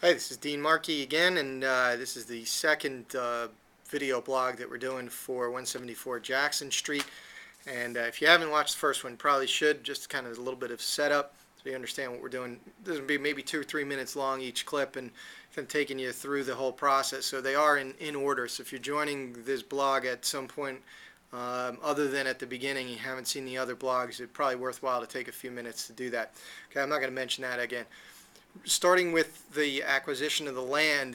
Hi, this is Dean Markey again, and this is the second video blog that we're doing for 174 Jackson Street. And if you haven't watched the first one, probably should, just kind of a little bit of setup so you understand what we're doing. This will be maybe 2 or 3 minutes long each clip, and kind of taking you through the whole process. So they are in order. So if you're joining this blog at some point other than at the beginning, you haven't seen the other blogs, it's probably worthwhile to take a few minutes to do that. Okay, I'm not going to mention that again. Starting with the acquisition of the land,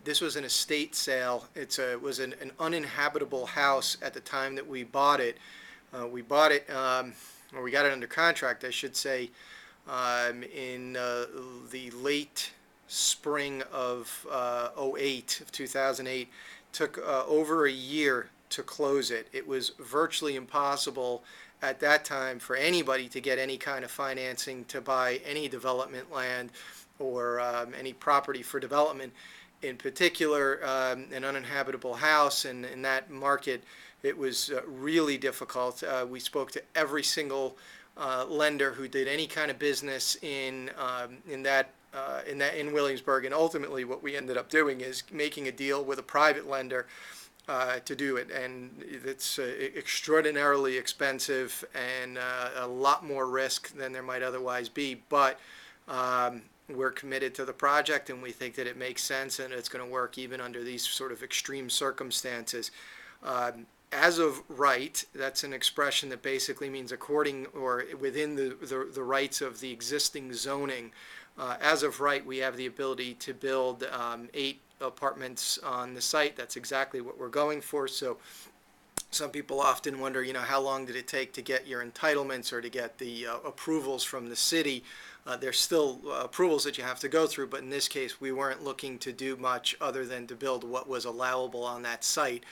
this was an estate sale. It was an uninhabitable house at the time that we bought it. We bought it, or we got it under contract, I should say, in the late spring of 08, of 2008. Took over a year to close it. It was virtually impossible at that time for anybody to get any kind of financing to buy any development land or any property for development. In particular, an uninhabitable house, and in that market, it was really difficult. We spoke to every single lender who did any kind of business in Williamsburg, and ultimately, what we ended up doing is making a deal with a private lender to do it, and it's extraordinarily expensive and a lot more risk than there might otherwise be, but we're committed to the project, and we think that it makes sense and it's going to work even under these sort of extreme circumstances. As of right, that's an expression that basically means according or within the rights of the existing zoning. As of right, we have the ability to build 8 apartments on the site. That's exactly what we're going for. So some people often wonder, how long did it take to get your entitlements or to get the approvals from the city? There's still approvals that you have to go through, but in this case, we weren't looking to do much other than to build what was allowable on that site.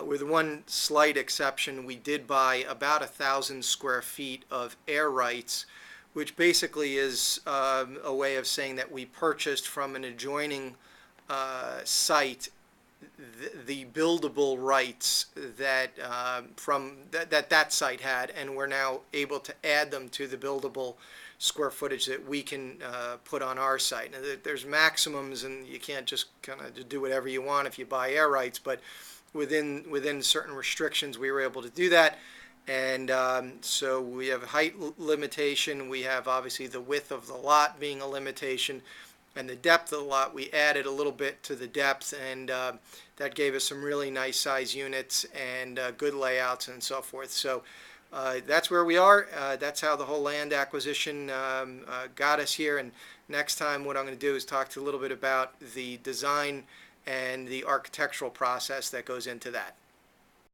With one slight exception, we did buy about 1,000 square feet of air rights, which basically is a way of saying that we purchased from an adjoining site the buildable rights that that site had, and we're now able to add them to the buildable square footage that we can put on our site. Now, there's maximums, and you can't just kind of do whatever you want if you buy air rights, but within certain restrictions, we were able to do that. And so we have a height limitation. We have obviously the width of the lot being a limitation, and the depth of the lot. We added a little bit to the depth, and that gave us some really nice size units and good layouts and so forth. So that's where we are. That's how the whole land acquisition got us here. And next time, what I'm going to do is talk to you a little bit about the design and the architectural process that goes into that.